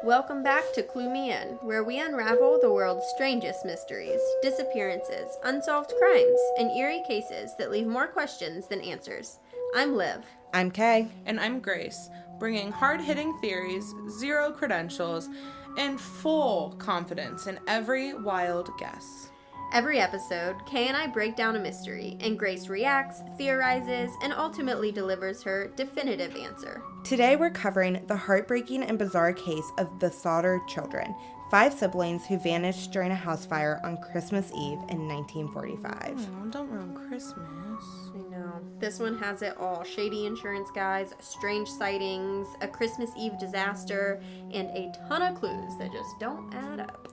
Welcome back to Clue Me In, where we unravel the world's strangest mysteries, disappearances, unsolved crimes, and eerie cases that leave more questions than answers. I'm Liv. I'm Kay. And I'm Grace, bringing hard-hitting theories, zero credentials, and full confidence in every wild guess. Every episode, Kay and I break down a mystery, and Grace reacts, theorizes, and ultimately delivers her definitive answer. Today we're covering the heartbreaking and bizarre case of the Sodder children, 5 siblings who vanished during a house fire on Christmas Eve in 1945. Oh, don't ruin Christmas. I know. This one has it all. Shady insurance guys, strange sightings, a Christmas Eve disaster, and a ton of clues that just don't add up.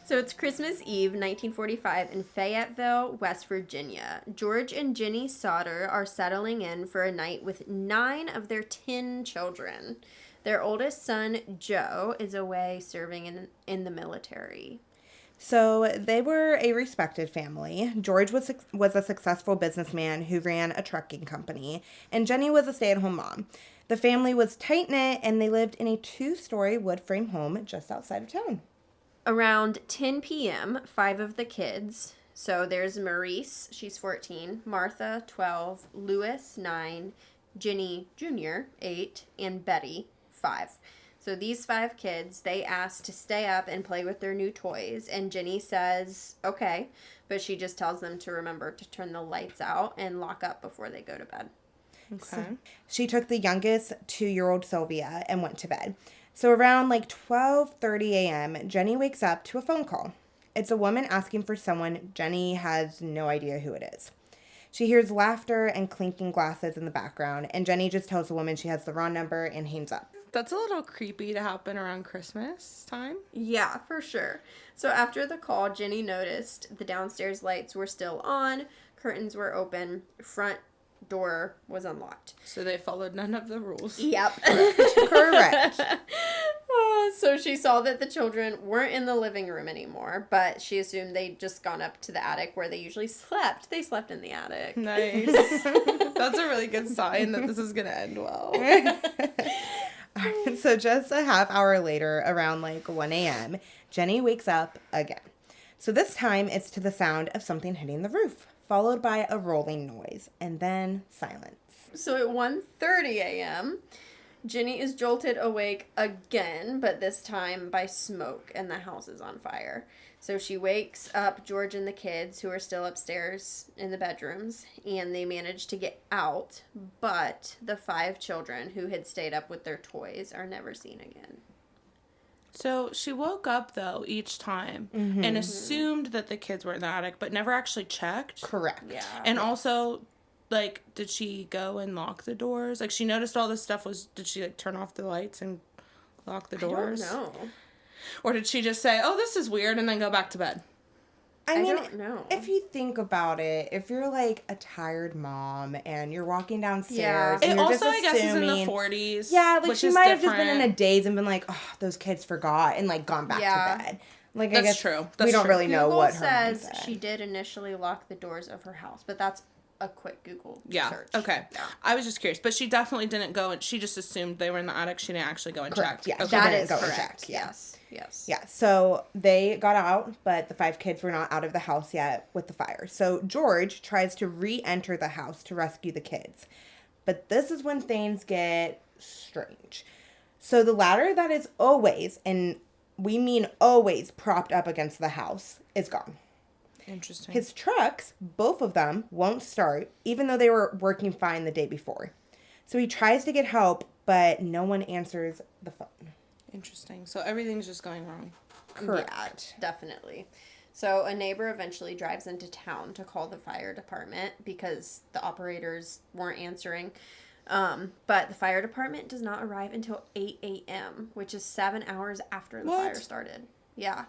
So it's Christmas Eve, 1945, in Fayetteville, West Virginia. George and Ginny Sodder are settling in for a night with 9 of their 10 children. Their oldest son, Joe, is away serving in the military. So they were a respected family. George was a successful businessman who ran a trucking company, and Jenny was a stay-at-home mom. The family was tight-knit, and they lived in a 2-story wood frame home just outside of town. Around 10 p.m., 5 of the kids, so there's Maurice, she's 14, Martha, 12, Louis, 9, Ginny Jr., 8, and Betty, 5. So these 5 kids, they asked to stay up and play with their new toys, and Ginny says, okay, but she just tells them to remember to turn the lights out and lock up before they go to bed. Okay. So she took the youngest 2-year-old Sylvia and went to bed. So around 12:30 a.m., Jenny wakes up to a phone call. It's a woman asking for someone. Jenny has no idea who it is. She hears laughter and clinking glasses in the background, and Jenny just tells the woman she has the wrong number and hangs up. That's a little creepy to happen around Christmas time. Yeah, for sure. So after the call, Ginny noticed the downstairs lights were still on, curtains were open, front door was unlocked. So they followed none of the rules. Yep. Correct. So she saw that the children weren't in the living room anymore, but she assumed they'd just gone up to the attic where they usually slept. They slept in the attic. Nice. That's a really good sign that this is going to end well. So just a half hour later, around 1 a.m., Jenny wakes up again. So this time it's to the sound of something hitting the roof, followed by a rolling noise, and then silence. So at 1:30 a.m., Ginny is jolted awake again, but this time by smoke, and the house is on fire. So she wakes up George and the kids, who are still upstairs in the bedrooms, and they manage to get out, but the 5 children who had stayed up with their toys are never seen again. So she woke up, though, each time and assumed that the kids were in the attic, but never actually checked. Correct. Yeah. And also, did she go and lock the doors? She noticed all this stuff did she, turn off the lights and lock the doors? I don't know. Or did she just say, oh, this is weird, and then go back to bed? I mean, don't know. if you think about it, if you're a tired mom and you're walking downstairs, Yeah. and It you're also, just I guess, is in the assuming, 40s. yeah, which she is might have just been in a different. daze and been like, oh, those kids forgot, and gone back Yeah. to bed. I That's guess true. we That's don't true. really know Google what her mom says said. she did initially lock the doors of her house, but that's a quick Google Yeah. search. Okay. Yeah. I was just curious, but she definitely didn't go and she just assumed they were in the attic. She didn't actually go and Correct, check. yeah. Okay. That didn't is go and correct. check, yeah. Yes. Yeah, so they got out, but the 5 kids were not out of the house yet with the fire. So George tries to re-enter the house to rescue the kids. But this is when things get strange. So the ladder that is always, and we mean always, propped up against the house is gone. Interesting. His trucks, both of them, won't start, even though they were working fine the day before. So he tries to get help, but no one answers the phone. Interesting. So everything's just going wrong. Correct. Yeah, definitely. So a neighbor eventually drives into town to call the fire department because the operators weren't answering. But the fire department does not arrive until 8 a.m., which is 7 hours after the fire started. Yeah.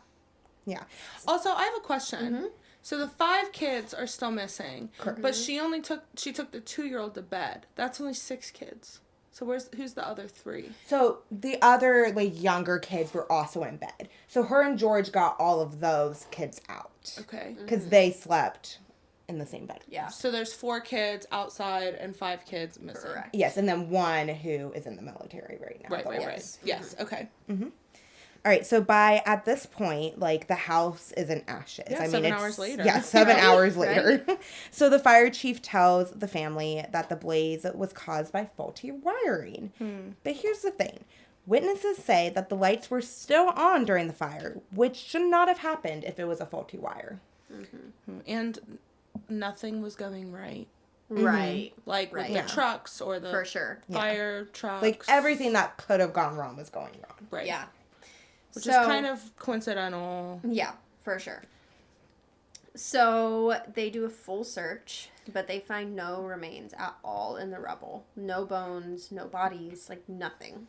Yeah. Also, I have a question. So the 5 kids are still missing, but she took the 2-year-old to bed. That's only 6 kids. So who's the other 3? So the other, younger kids were also in bed. So her and George got all of those kids out. Okay. Because they slept in the same bed. Yeah. So there's 4 kids outside and 5 kids missing. Correct. Yes, and then one who is in the military right now. Right. Yes. Yes, okay. All right, so at this point, like, the house is in ashes. Yeah, I mean, 7 it's, hours later. Yeah, 7 Right, hours later. right. So the fire chief tells the family that the blaze was caused by faulty wiring. But here's the thing. Witnesses say that the lights were still on during the fire, which should not have happened if it was a faulty wire. And nothing was going right. Right. Like with Right. the trucks or the For sure. fire trucks. Like, everything that could have gone wrong was going wrong. Right. Yeah. Which is kind of coincidental. Yeah, for sure. So they do a full search, but they find no remains at all in the rubble. No bones, no bodies, like nothing.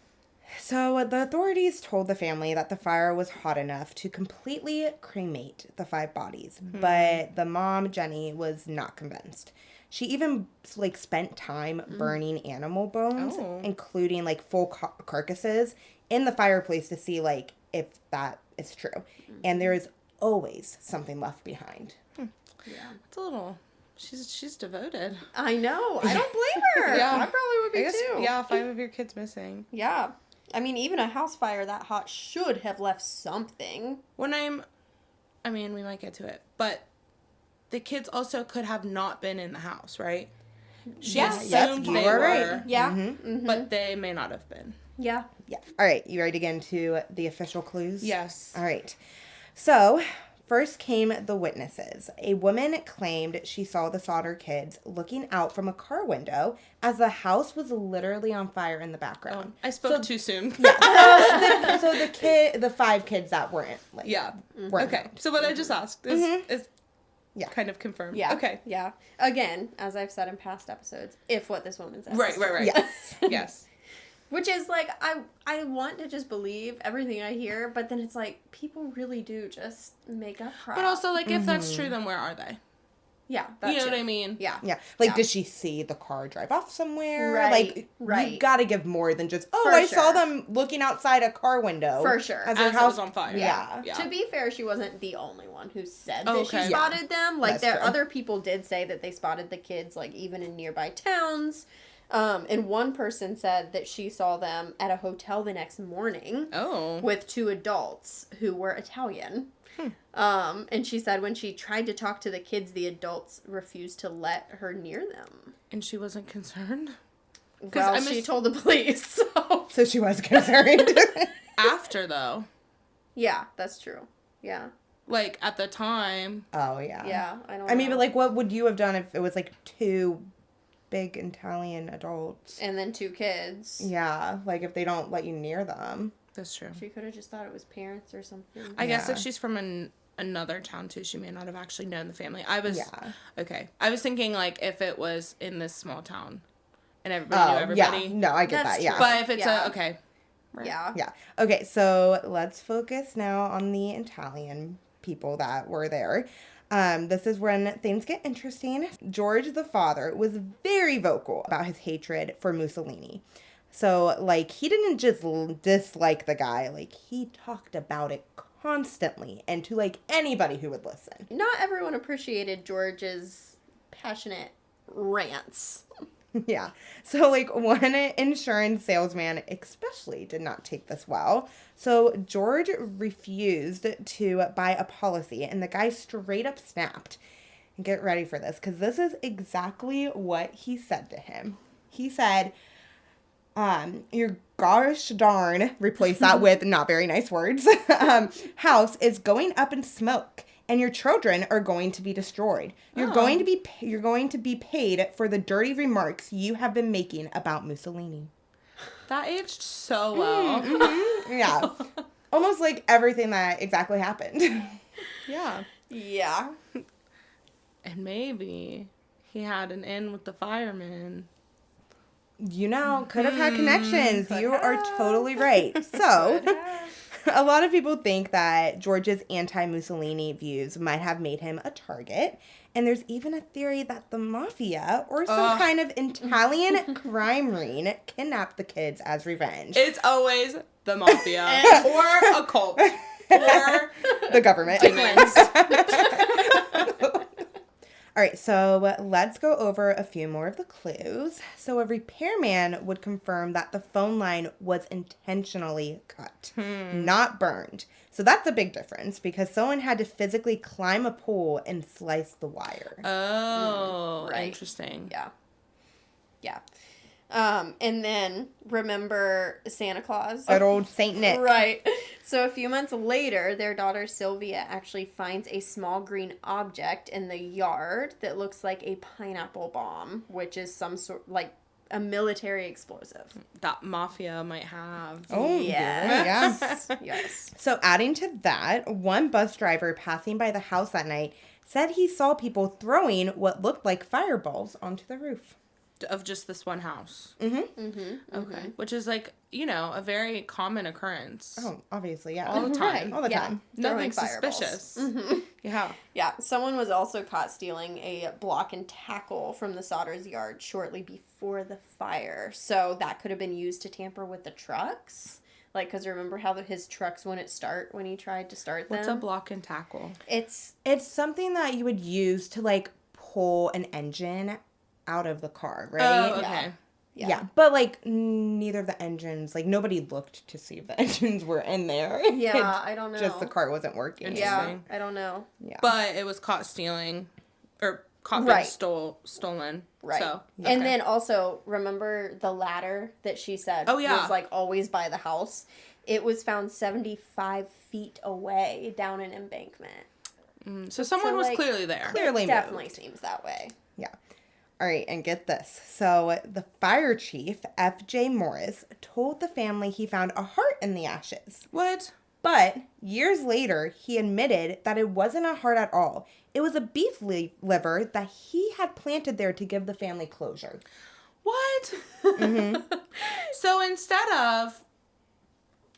So the authorities told the family that the fire was hot enough to completely cremate the 5 bodies. But the mom, Jenny, was not convinced. She even, like, spent time burning animal bones, including, like, full carcasses, in the fireplace to see, like, if that is true. And there is always something left behind. Yeah. It's a little... She's devoted. I know. I don't blame her. Yeah. I probably would be I guess, too. yeah, 5 of your kids missing. Yeah. I mean, even a house fire that hot should have left something. We might get to it, but the kids also could have not been in the house, right? She assumed you they are were, right. Yeah. but they may not have been. Yeah. Yeah. All right, you ready to get into the official clues? Yes. All right. So, first came the witnesses. A woman claimed she saw the Sodder kids looking out from a car window as the house was literally on fire in the background. I spoke too soon. So the 5 kids that weren't, like, Yeah. weren't Okay. harmed. So what I just asked is Yeah. kind of confirmed. Yeah. Okay. Yeah. Again, as I've said in past episodes, if what this woman says. Right. is true. Yes. Yes. Which is like, I want to just believe everything I hear, but then it's like, people really do just make up crap. But also, like, if that's true, then where are they? Yeah. That You know too. what I mean? Yeah. Yeah. Like, Yeah. did she see the car drive off somewhere? Right, Like, right. you gotta give more than just, For I saw sure. them looking outside a car window. For sure. As their As it house was on fire. Yeah. Yeah. To be fair, she wasn't the only one who said that Okay. she Yeah. spotted them. Like, That's there true. other people did say that they spotted the kids, like, even in nearby towns. And one person said that she saw them at a hotel the next morning Oh. with 2 adults who were Italian. And she said when she tried to talk to the kids, the adults refused to let her near them. And she wasn't concerned? Well, she told the police, so... So she was concerned. After, though. Yeah, that's true. Yeah. Like, at the time. Oh, yeah. Yeah, I don't I mean, know. but, like, what would you have done if it was, like, 2 big Italian adults? And then 2 kids. Yeah. Like, if they don't let you near them. That's true. She could have just thought it was parents or something. I guess Yeah. if she's from another town, too, she may not have actually known the family. I was... Yeah. Okay. I was thinking, like, if it was in this small town. And everybody knew everybody. Yeah. No, I get That's that, yeah. true. But if it's Yeah. okay. Right. Yeah. Yeah. Okay, so let's focus now on the Italian people that were there. This is when things get interesting. George, the father, was very vocal about his hatred for Mussolini. So, like, he didn't just dislike the guy. Like, he talked about it constantly and to, like, anybody who would listen. Not everyone appreciated George's passionate rants. Yeah. So, like, one insurance salesman especially did not take this well. So, George refused to buy a policy, and the guy straight up snapped. And get ready for this, because this is exactly what he said to him. He said, your gosh darn, replace that with not very nice words, house is going up in smoke. And your children are going to be destroyed. You're going to be paid for the dirty remarks you have been making about Mussolini. That aged so well. Yeah. Almost like everything that exactly happened. Yeah. Yeah. And maybe he had an in with the firemen. You know, could have had connections. You are totally right. So, a lot of people think that George's anti-Mussolini views might have made him a target. And there's even a theory that the mafia or some kind of Italian crime ring kidnapped the kids as revenge. It's always the mafia or a cult or The government. demons. All right, so let's go over a few more of the clues. So a repairman would confirm that the phone line was intentionally cut, not burned. So that's a big difference because someone had to physically climb a pole and slice the wire. Oh, Right. interesting. Yeah. Yeah. And then remember Santa Claus? Good old Saint Nick. Right. So a few months later, their daughter Sylvia actually finds a small green object in the yard that looks like a pineapple bomb, which is some sort like a military explosive. That mafia might have. Oh, Yes. yeah. Yes. So adding to that, one bus driver passing by the house that night said he saw people throwing what looked like fireballs onto the roof. Of just this one house. Mm-hmm. Okay. Which is like, a very common occurrence. Oh, obviously, yeah. All the time. All the Yeah. time. Nothing Throwing fireballs. suspicious. Mm-hmm. Yeah. Yeah, someone was also caught stealing a block and tackle from the Sodders' yard shortly before the fire. So that could have been used to tamper with the trucks. Like, because remember how his trucks wouldn't start when he tried to start them? What's a block and tackle? It's something that you would use to, like, pull an engine out of the car, right? Oh, okay. Yeah. But, like, neither of the engines, like, nobody looked to see if the engines were in there. Yeah, I don't know. Just the car wasn't working. Yeah, Interesting. I don't know. Yeah. But it was caught stealing, or caught being Right. stolen. Right. So, And okay. then also, remember the ladder that she said was, like, always by the house? It was found 75 feet away down an embankment. So someone was like, clearly there. Clearly It definitely moved. seems that way. Yeah. All right, and get this. So the fire chief, F.J. Morris, told the family he found a heart in the ashes. What? But years later, he admitted that it wasn't a heart at all. It was a beef liver that he had planted there to give the family closure. What? So instead of,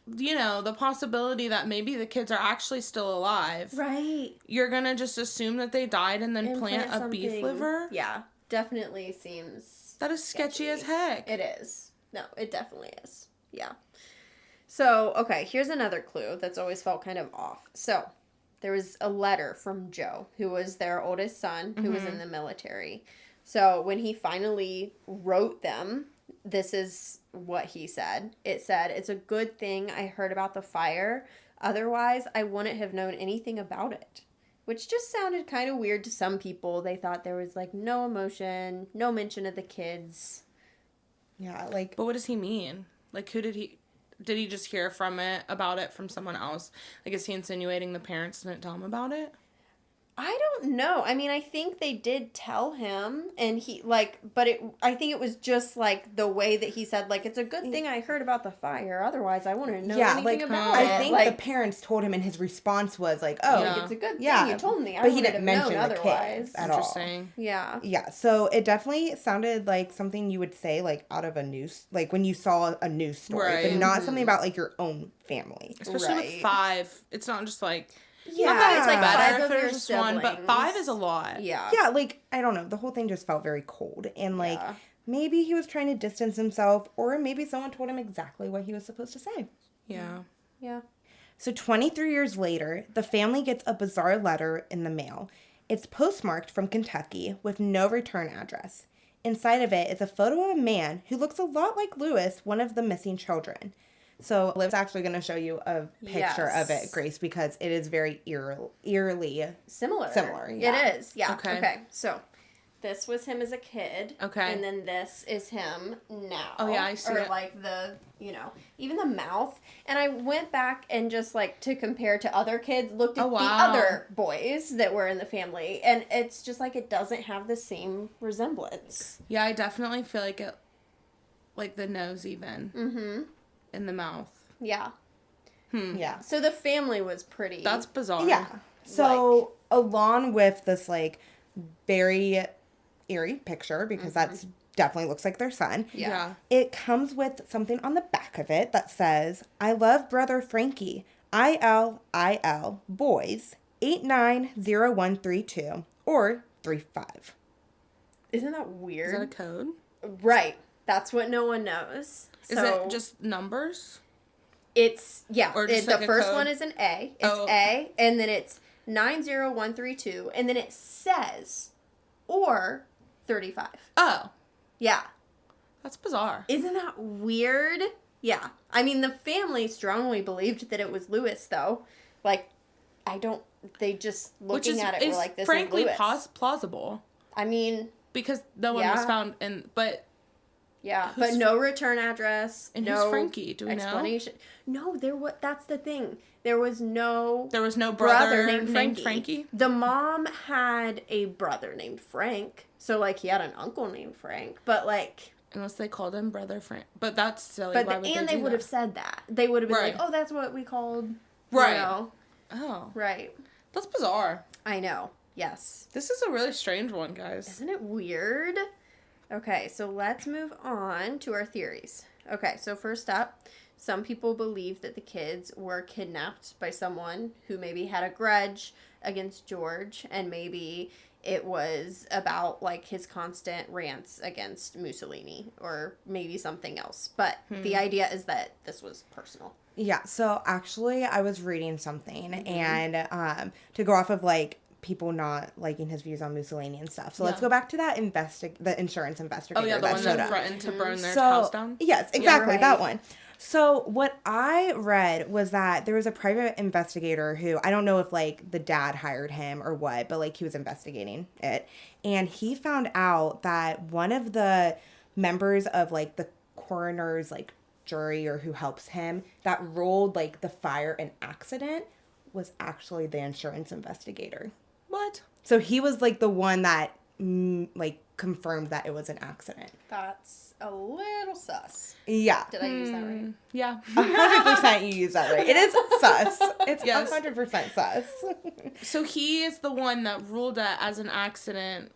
the possibility that maybe the kids are actually still alive, Right. you're going to just assume that they died and then plant a beef something- liver? Yeah, definitely seems That is sketchy as heck. It is. No, it definitely is. Yeah. So, okay, here's another clue that's always felt kind of off. So, there was a letter from Joe, who was their oldest son, who was in the military. So, when he finally wrote them, this is what he said. It said, "It's a good thing I heard about the fire. Otherwise, I wouldn't have known anything about it." Which just sounded kind of weird to some people. They thought there was, like, no emotion, no mention of the kids. Yeah, like, But what does he mean? Like, who did he just hear about it from someone else? Like, is he insinuating the parents didn't tell him about it? I don't know. I mean, I think they did tell him, and he, I think it was just, like, the way that he said, like, it's a good thing I heard about the fire, otherwise I wouldn't know anything about it. I think like, the parents told him, and his response was like, "Oh, Yeah. it's a good thing Yeah, you told me. I but he wouldn't didn't have mention known the otherwise. kids at all." Interesting. Yeah. Yeah, so it definitely sounded like something you would say, like, out of a news, like, when you saw a news story, but Right. not something about, like, your own family. Especially Right. with 5. It's not just like... Yeah. Not that it's like Five better of if your there's just one, but siblings. 5 is a lot. Yeah. Yeah, like, I don't know, the whole thing just felt very cold, and, like, Yeah. maybe he was trying to distance himself, or maybe someone told him exactly what he was supposed to say. Yeah. Yeah. So 23 years later, the family gets a bizarre letter in the mail. It's postmarked from Kentucky with no return address. Inside of it is a photo of a man who looks a lot like Lewis, one of the missing children. So Liv's actually going to show you a picture of Yes. it, Grace, because it is very eerily Similar. yeah. It is. Yeah. Okay. Okay. So, this was him as a kid. Okay. And then this is him now. Oh, yeah, I see Or it. like even the mouth. And I went back and just like to compare to other kids, looked at Oh, wow. the other boys that were in the family. And it's just like it doesn't have the same resemblance. Yeah, I definitely feel like it... Like the nose even. Mm-hmm. In the mouth. Yeah. Yeah. So the family was pretty. That's bizarre. Yeah. So along with this, like, very eerie picture, because that's definitely looks like their son. Yeah. It comes with something on the back of it that says, "I love brother Frankie, ILIL boys, 890132 or 35." Isn't that Is weird? that a code? Right. That's what no one knows. Is So it just numbers? It's Or just the like a first code? one is an A. It's Oh. A, and then it's 90132, and then it says or 35. Oh, Yeah. that's bizarre. Isn't that weird? Yeah. I mean, the family strongly believed that it was Lewis, though. Like, they just looking at it were like, this frankly is Lewis. plausible. I mean, because no one was found but yeah, but no return address, and no who's Frankie? Do we explanation. No, that's the thing. There was no brother named Frankie. The mom had a brother named Frank, so like he had an uncle named Frank, but like unless they called him Brother Frank, but that's silly. But why would they would have said that. They would have been right. like, "Oh, that's what we called." Right. You know? Oh. Right. That's bizarre. I know. Yes. This is a really strange one, guys. Isn't it weird? Okay, so let's move on to our theories. Okay, so first up, some people believe that the kids were kidnapped by someone who maybe had a grudge against George, and maybe it was about like his constant rants against Mussolini or maybe something else. But the idea is that this was personal. Yeah, so actually I was reading something and to go off of like people not liking his views on Mussolini and stuff. So let's go back to that the insurance investigator. Oh yeah, the that one showed that up. threatened to burn their house down. Yes, exactly, right. that one. So what I read was that there was a private investigator who, I don't know if like the dad hired him or what, but like he was investigating it. And he found out that one of the members of like the coroner's like jury or who helps him that ruled like the fire an accident was actually the insurance investigator. What? So he was like the one that like confirmed that it was an accident. That's a little sus. Yeah. Did I use that right? Yeah. 100% you use that right. It is sus. It's Yes. 100% sus. So he is the one that ruled it as an accident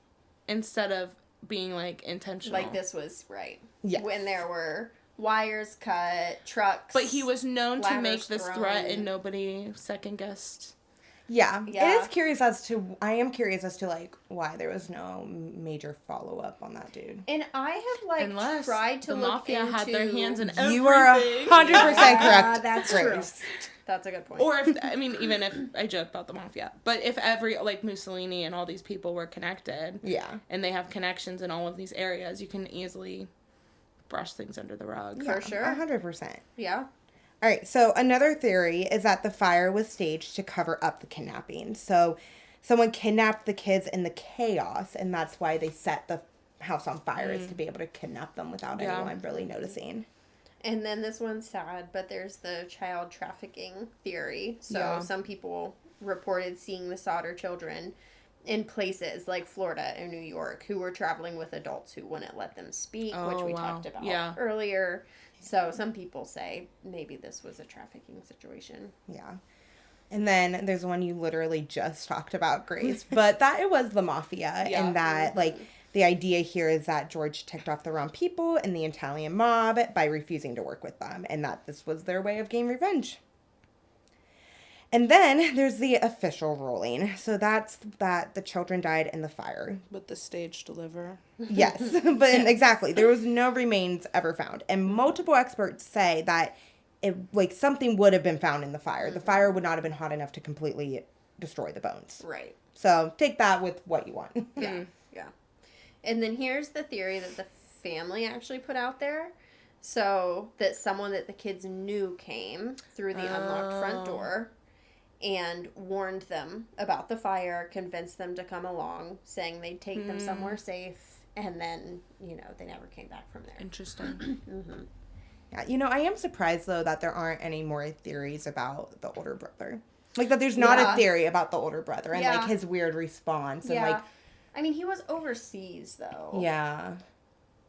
instead of being like intentional. Like this was right. Yes. When there were wires cut, trucks. But he was known to make ladders this thrown. threat and nobody second guessed. Yeah. Yeah. I am curious as to like why there was no major follow up on that dude. And I have like Unless tried to the look mafia into... had their hands in everything. You are 100% correct. That's Grace. true. That's a good point. Or if, I mean, even if I joke about the mafia, but if every, like Mussolini and all these people were connected. Yeah. And they have connections in all of these areas, you can easily brush things under the rug. For sure. 100%. Yeah. All right, so another theory is that the fire was staged to cover up the kidnapping. So someone kidnapped the kids in the chaos, and that's why they set the house on fire, is to be able to kidnap them without anyone really noticing. And then this one's sad, but there's the child trafficking theory. So some people reported seeing the Sodder children in places like Florida and New York who were traveling with adults who wouldn't let them speak, which we talked about earlier. So some people say maybe this was a trafficking situation. Yeah. And then there's one you literally just talked about, Grace, but that it was the mafia, and that like the idea here is that George ticked off the wrong people in the Italian mob by refusing to work with them, and that this was their way of getting revenge. And then there's the official ruling. So that's that the children died in the fire. With the stage deliver. Yes, but exactly. There was no remains ever found. And multiple experts say that it like something would have been found in the fire. The fire would not have been hot enough to completely destroy the bones. Right. So take that with what you want. Yeah. Yeah. And then here's the theory that the family actually put out there. So that someone that the kids knew came through the unlocked front door and warned them about the fire, convinced them to come along, saying they'd take them somewhere safe, and then, you know, they never came back from there. Interesting. Yeah, you know, I am surprised, though, that there aren't any more theories about the older brother. Like, that there's not a theory about the older brother and, like, his weird response. And, like, I mean, he was overseas, though. Yeah.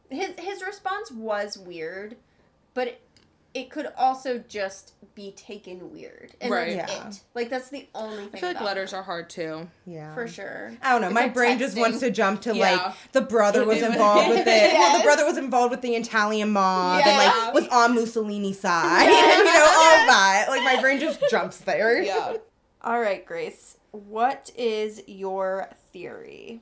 His response was weird, but it could also just be taken weird. And that's it. Like, that's the only thing. I feel like letters are hard, too. Yeah. For sure. I don't know. It's My like brain just wants to jump to, like, the brother was It is- involved with it. Yes. Well, the brother was involved with the Italian mob and, like, was on Mussolini's side. Yes. And, you know, all that. Like, my brain just jumps there. Yeah. All right, Grace. What is your theory?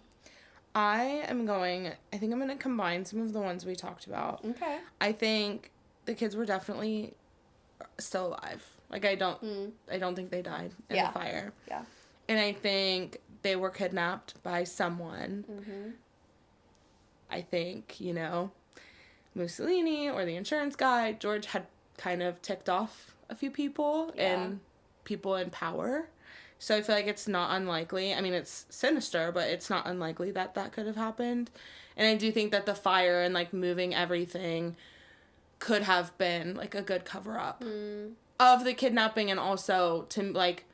I think I'm going to combine some of the ones we talked about. Okay. I think the kids were definitely still alive. Like, I don't think they died in the fire. Yeah. And I think they were kidnapped by someone. Mm-hmm. I think, Mussolini or the insurance guy, George had kind of ticked off a few people and people in power. So I feel like it's not unlikely. I mean, it's sinister, but it's not unlikely that could have happened. And I do think that the fire and, like, moving everything could have been, like, a good cover-up of the kidnapping, and also to, like,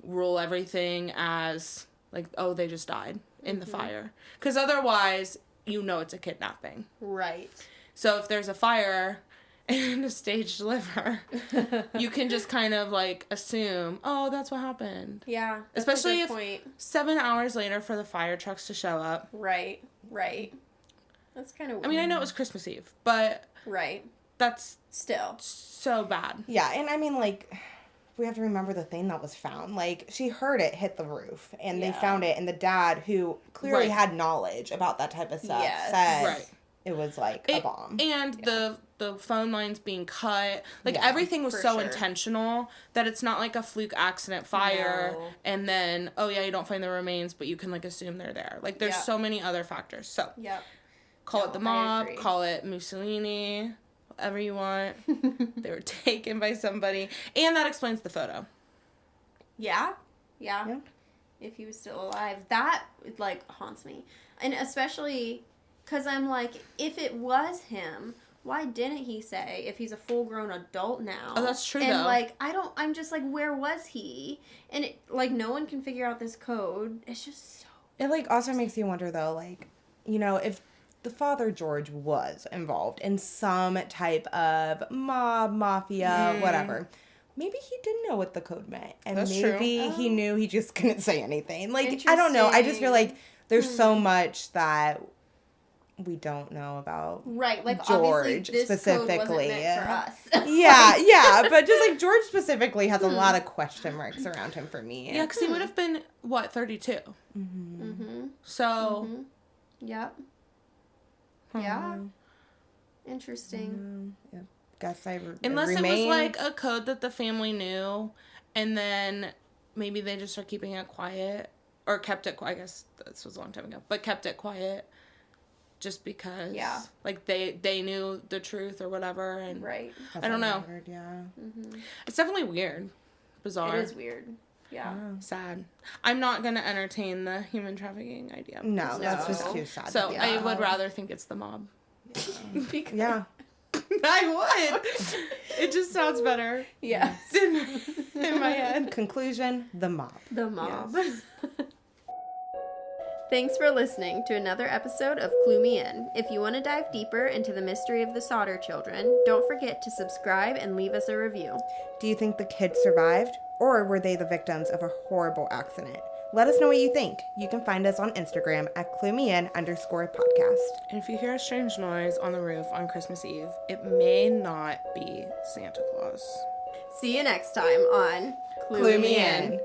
rule everything as, like, oh, they just died in the fire. Because otherwise, it's a kidnapping. Right. So if there's a fire and a staged liver, you can just kind of, like, assume, oh, that's what happened. Yeah. That's especially a good point. 7 hours later for the fire trucks to show up. Right. That's kind of weird. I mean, I know it was Christmas Eve, but right. That's still so bad. Yeah, and I mean, like, we have to remember the thing that was found. Like, she heard it hit the roof, and they found it, and the dad, who clearly had knowledge about that type of stuff, said it was, like, a bomb. And the phone lines being cut. Like, everything was so intentional that it's not like a fluke accident fire, and then, oh, yeah, you don't find the remains, but you can, like, assume they're there. Like, there's so many other factors. So, call it the mob, call it Mussolini, whatever you want. They were taken by somebody. And that explains the photo. Yeah. If he was still alive. That, like, haunts me. And especially because I'm like, if it was him, why didn't he say if he's a full-grown adult now? Oh, that's true, and, though. like, I'm just like, where was he? And, it, like, no one can figure out this code. It's just so... It, like, also makes you wonder, though, like, if the father George was involved in some type of mob, mafia, whatever, maybe he didn't know what the code meant. And that's maybe true. he knew, he just couldn't say anything. Like, I don't know. I just feel like there's so much that we don't know about like, George this specifically. Code wasn't meant for us. yeah, but just, like, George specifically has a lot of question marks around him for me. Yeah, because he would have been, 32? So... Yep. Yeah. Interesting. Yeah. Guess unless it was, like, a code that the family knew, and then maybe they just are keeping it quiet, or kept it quiet. I guess this was a long time ago, but kept it quiet just because, like, they knew the truth or whatever, and I don't know. Weird, yeah. It's definitely weird, bizarre. It is weird. Yeah. Sad. I'm not gonna entertain the human trafficking idea. No, that's just too sad. So I would rather think it's the mob. Yeah. I would. It just sounds better. Yeah. In my head. Conclusion, the mob. The mob. Yes. Thanks for listening to another episode of Clue Me In. If you want to dive deeper into the mystery of the Sodder children, don't forget to subscribe and leave us a review. Do you think the kids survived, or were they the victims of a horrible accident? Let us know what you think. You can find us on Instagram at cluemein_podcast. And if you hear a strange noise on the roof on Christmas Eve, it may not be Santa Claus. See you next time on Clue Me In.